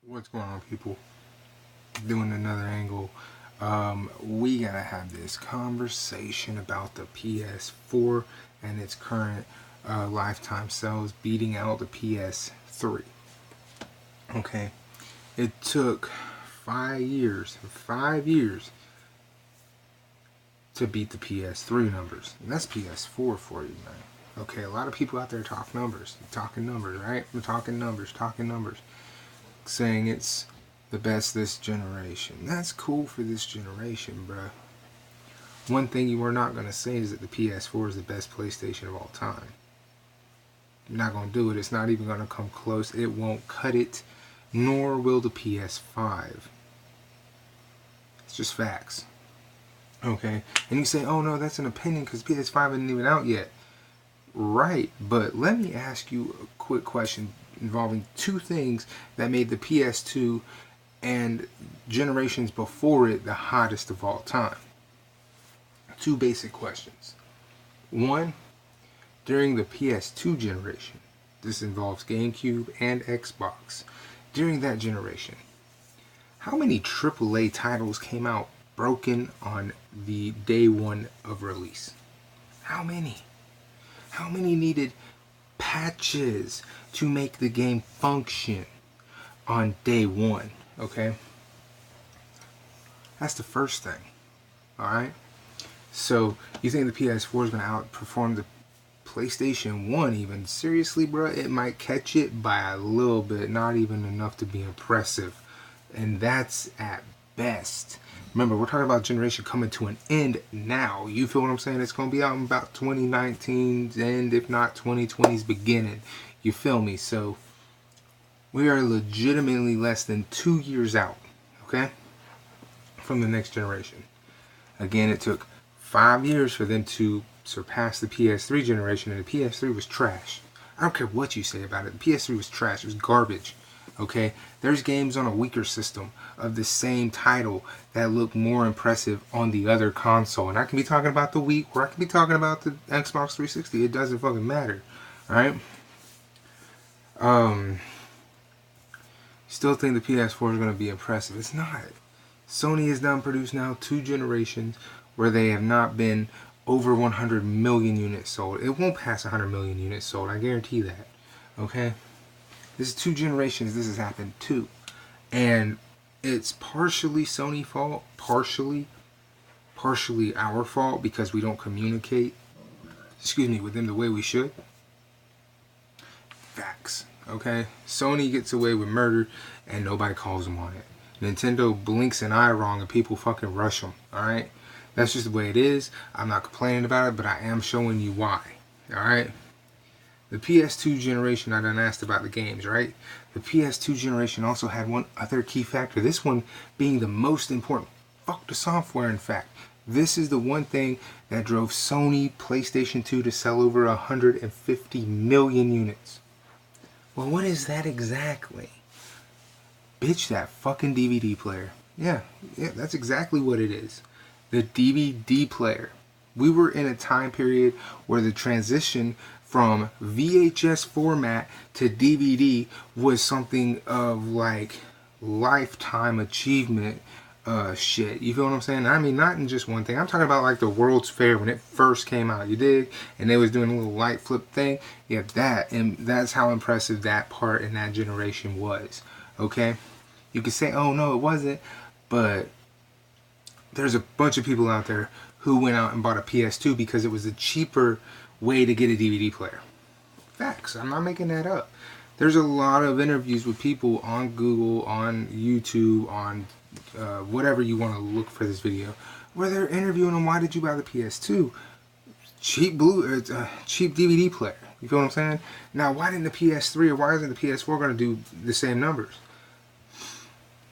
What's going on, people? Doing another angle. We gotta have this conversation about the PS4 and its current lifetime sales beating out the PS3. Okay, it took 5 years to beat the PS3 numbers. And that's PS4 for you, man. Okay, a lot of people out there talk numbers, talking numbers, right? We're talking numbers, saying it's the best this generation. That's cool for this generation, bruh. One thing you are not going to say is that the PS4 is the best PlayStation of all time. You're not going to do it. It's not even going to come close. It won't cut it, nor will the PS5. It's just facts. Okay? And you say, oh no, that's an opinion because PS5 isn't even out yet. Right, but let me ask you a quick question involving two things that made the PS2 and generations before it the hottest of all time. Two basic questions. One, during the PS2 generation, this involves GameCube and Xbox. During that generation, how many AAA titles came out broken on the day one of release? How many? How many needed patches to make the game function on day one? Okay? That's the first thing. Alright? So, you think the PS4 is going to outperform the PlayStation 1 even? Seriously, bro? It might catch it by a little bit, not even enough to be impressive. And that's at best. Remember, we're talking about generation coming to an end now. You feel what I'm saying? It's going to be out in about 2019's end, if not 2020's beginning. You feel me? So, we are legitimately less than 2 years out, okay, from the next generation. Again, it took 5 years for them to surpass the PS3 generation, and the PS3 was trash. I don't care what you say about it. The PS3 was trash. It was garbage. Okay, there's games on a weaker system of the same title that look more impressive on the other console, and I can be talking about the Wii, or I can be talking about the Xbox 360. It doesn't fucking matter. All right. Still think the PS4 is going to be impressive. It's not. Sony has done produced now 2 generations where they have not been over 100 million units sold. It won't pass 100 million units sold. I guarantee that. Okay. This is 2 generations this has happened to. And it's partially Sony fault, partially our fault because we don't communicate, with them the way we should. Facts, okay? Sony gets away with murder and nobody calls them on it. Nintendo blinks an eye wrong and people fucking rush them, alright? That's just the way it is. I'm not complaining about it, but I am showing you why, alright? The PS2 generation, I done asked about the games, right? The PS2 generation also had one other key factor. This one being the most important. Fuck the software, in fact. This is the one thing that drove Sony PlayStation 2 to sell over 150 million units. Well, what is that exactly? Bitch, that fucking DVD player. Yeah, that's exactly what it is. The DVD player. We were in a time period where the transition from VHS format to DVD was something of like lifetime achievement shit. You feel what I'm saying? I mean, not in just one thing. I'm talking about like the World's Fair when it first came out. You dig? And they was doing a little light flip thing. Yeah, that. And that's how impressive that part in that generation was. Okay? You could say, oh no, it wasn't. But there's a bunch of people out there who went out and bought a PS2 because it was a cheaper way to get a DVD player. Facts. I'm not making that up. There's a lot of interviews with people on Google, on YouTube, on whatever you want to look for this video, where they're interviewing them. Why did you buy the PS2? Cheap cheap DVD player. You feel what I'm saying? Now, why didn't the PS3 or why isn't the PS4 going to do the same numbers?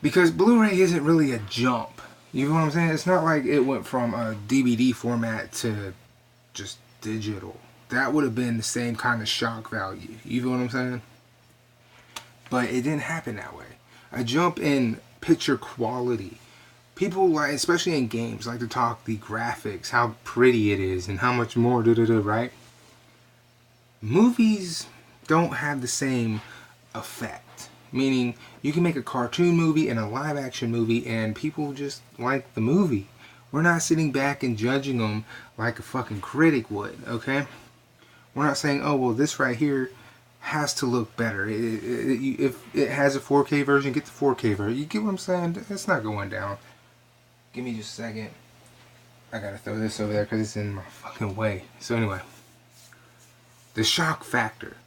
Because Blu-ray isn't really a jump. You know what I'm saying? It's not like it went from a DVD format to just digital. That would have been the same kind of shock value. You know what I'm saying? But it didn't happen that way. A jump in picture quality. People, like, especially in games, like to talk the graphics, how pretty it is, and how much more, right? Movies don't have the same effect. Meaning, you can make a cartoon movie and a live action movie and people just like the movie. We're not sitting back and judging them like a fucking critic would, okay? We're not saying, oh, well, this right here has to look better. If it has a 4K version, get the 4K version. You get what I'm saying? It's not going down. Give me just a second. I gotta throw this over there because it's in my fucking way. So anyway, the shock factor.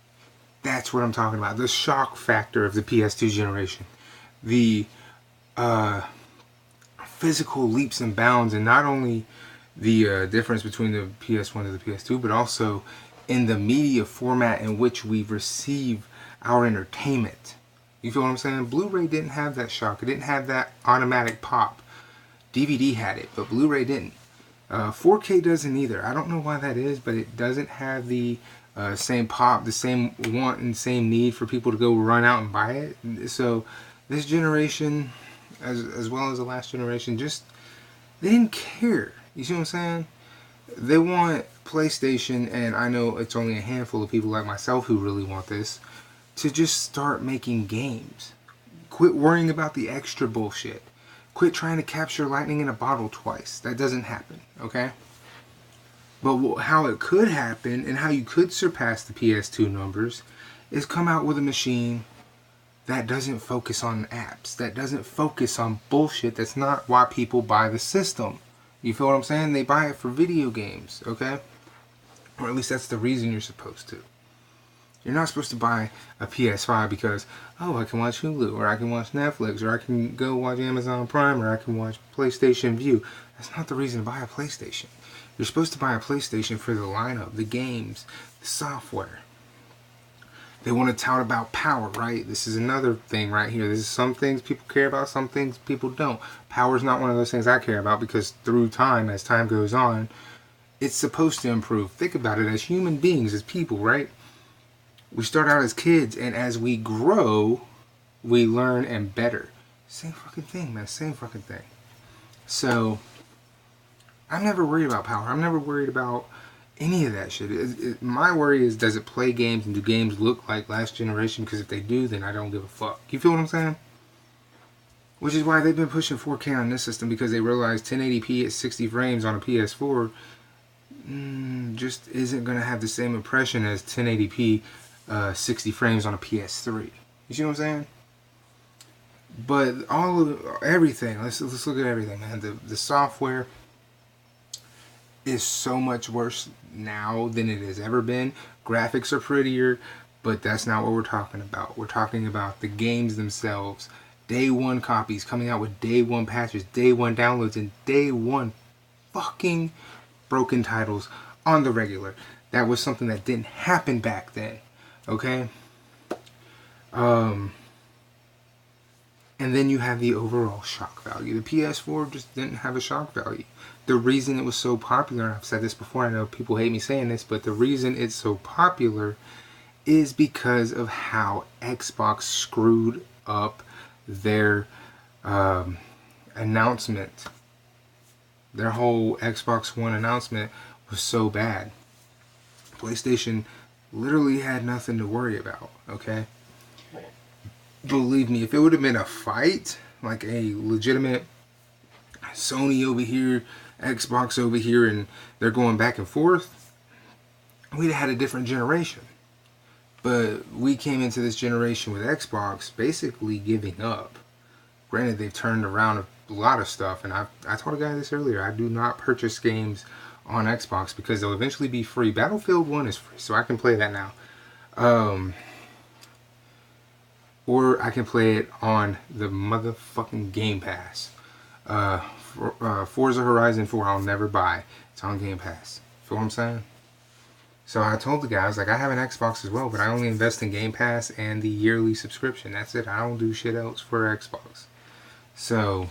That's what I'm talking about. The shock factor of the PS2 generation. The physical leaps and bounds, and not only the difference between the PS1 and the PS2, but also in the media format in which we receive our entertainment. You feel what I'm saying? Blu-ray didn't have that shock. It didn't have that automatic pop. DVD had it, but Blu-ray didn't. 4K doesn't either. I don't know why that is, but it doesn't have the same pop, the same want and same need for people to go run out and buy it. So this generation, as well as the last generation, just, they didn't care. You see what I'm saying? They want PlayStation, and I know it's only a handful of people like myself who really want this, to just start making games. Quit worrying about the extra bullshit. Quit trying to capture lightning in a bottle twice. That doesn't happen, okay? But how it could happen, and how you could surpass the PS2 numbers, is come out with a machine that doesn't focus on apps, that doesn't focus on bullshit. That's not why people buy the system. You feel what I'm saying? They buy it for video games, okay? Or at least that's the reason you're supposed to. You're not supposed to buy a PS5 because, oh, I can watch Hulu, or I can watch Netflix, or I can go watch Amazon Prime, or I can watch PlayStation View. That's not the reason to buy a PlayStation. You're supposed to buy a PlayStation for the lineup, the games, the software. They want to tout about power, right? This is another thing right here. This is some things people care about, some things people don't. Power is not one of those things I care about because through time, as time goes on, it's supposed to improve. Think about it as human beings, as people, right? We start out as kids, and as we grow, we learn and better. Same fucking thing, man. Same fucking thing. So, I'm never worried about power. I'm never worried about any of that shit. My worry is, does it play games, and do games look like last generation? Because if they do, then I don't give a fuck. You feel what I'm saying? Which is why they've been pushing 4K on this system, because they realize 1080p at 60 frames on a PS4 just isn't going to have the same impression as 1080p 60 frames on a PS3. You see what I'm saying? But everything, let's look at everything, man. The software is so much worse now than it has ever been. Graphics are prettier, but that's not what we're talking about. We're talking about the games themselves. Day one copies coming out with day one patches, day one downloads, and day one fucking broken titles on the regular. That was something that didn't happen back then. Okay? And then you have the overall shock value. The PS4 just didn't have a shock value. The reason it was so popular, and I've said this before, I know people hate me saying this, but the reason it's so popular is because of how Xbox screwed up their announcement. Their whole Xbox One announcement was so bad. PlayStation literally had nothing to worry about, okay? Believe me, if it would have been a fight, like a legitimate Sony over here, Xbox over here, and they're going back and forth, we'd have had a different generation. But we came into this generation with Xbox basically giving up. Granted, they've turned around a lot of stuff, and I told a guy this earlier, I do not purchase games on Xbox because they'll eventually be free. Battlefield 1 is free, so I can play that now. Or I can play it on the motherfucking Game Pass. Forza Horizon 4 I'll never buy. It's on Game Pass. Feel what I'm saying? So I told the guys, like, I have an Xbox as well, but I only invest in Game Pass and the yearly subscription. That's it. I don't do shit else for Xbox. So,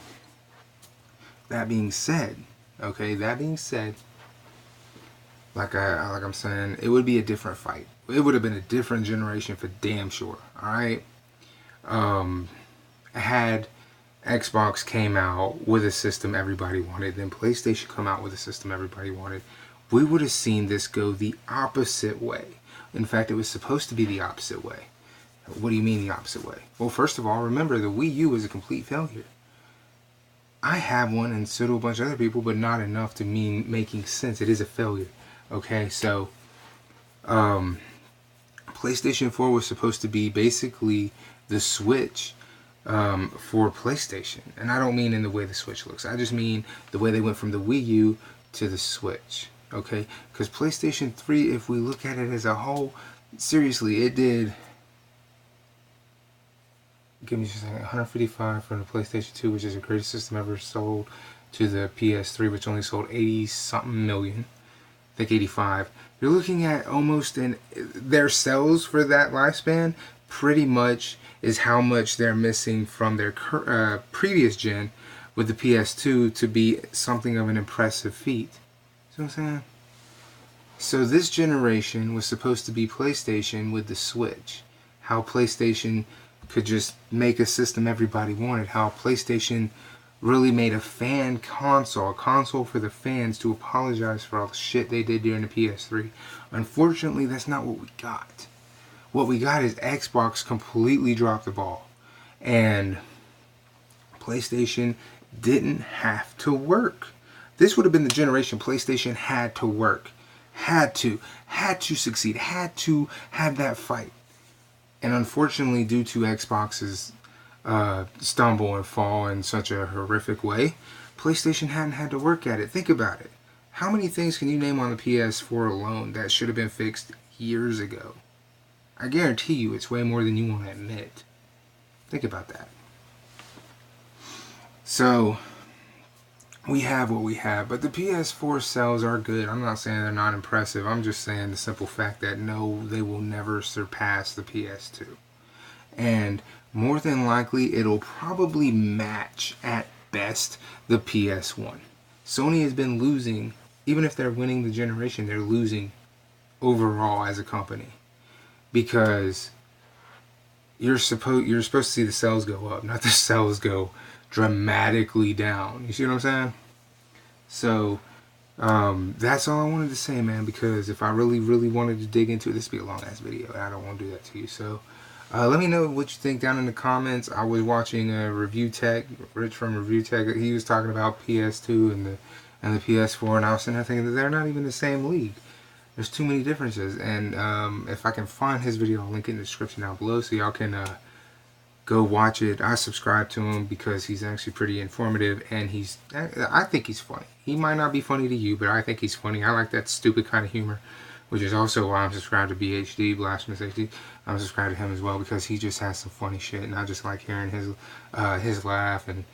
that being said, okay, like I'm saying, it would be a different fight. It would have been a different generation for damn sure. Alright? Had Xbox came out with a system everybody wanted, then PlayStation come out with a system everybody wanted, we would have seen this go the opposite way. In fact, it was supposed to be the opposite way. What do you mean the opposite way? Well, first of all, remember the Wii U is a complete failure. I have one, and so do a bunch of other people, but not enough to mean making sense. It is a failure. Okay, so PlayStation 4 was supposed to be basically the Switch for PlayStation. And I don't mean in the way the Switch looks. I just mean the way they went from the Wii U to the Switch. Okay? Because PlayStation 3, if we look at it as a whole, seriously, it did... Give me just a second. 155 from the PlayStation 2, which is the greatest system ever sold, to the PS3, which only sold 80-something million. I think 85. You're looking at almost their sales for that lifespan pretty much is how much they're missing from their previous gen with the PS2 to be something of an impressive feat. See what I'm saying? So this generation was supposed to be PlayStation with the Switch. How PlayStation could just make a system everybody wanted. How PlayStation really made a fan console, a console for the fans to apologize for all the shit they did during the PS3. Unfortunately, that's not what we got. What we got is Xbox completely dropped the ball. And PlayStation didn't have to work. This would have been the generation PlayStation had to work. Had to succeed. Had to have that fight. And unfortunately, due to Xbox's stumble and fall in such a horrific way, PlayStation hadn't had to work at it. Think about it. How many things can you name on the PS4 alone that should have been fixed years ago? I guarantee you it's way more than you want to admit. Think about that. So, we have what we have, but the PS4 sales are good. I'm not saying they're not impressive. I'm just saying the simple fact that no, they will never surpass the PS2. And more than likely, it'll probably match at best the PS1. Sony has been losing, even if they're winning the generation, they're losing overall as a company. Because you're supposed to see the sales go up, not the sales go dramatically down. You see what I'm saying? So that's all I wanted to say, man, because if I really wanted to dig into it, this would be a long ass video and I don't want to do that to you. So let me know what you think down in the comments. I was watching Review Tech, Rich from Review Tech. He was talking about PS2 and the PS4, and I was sitting there thinking that they're not even the same league. There's too many differences. And if I can find his video, I'll link it in the description down below so y'all can go watch it. I subscribe to him because he's actually pretty informative, and I think he's funny. He might not be funny to you, but I think he's funny. I like that stupid kind of humor, which is also why I'm subscribed to BHD, Blasphemous HD. I'm subscribed to him as well because he just has some funny shit, and I just like hearing his laugh and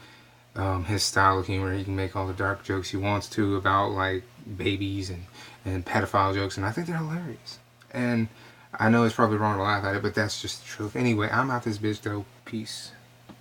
his style of humor. He can make all the dark jokes he wants to about like babies and pedophile jokes, and I think they're hilarious. And I know it's probably wrong to laugh at it, but that's just the truth. Anyway, I'm out this bitch though. Peace.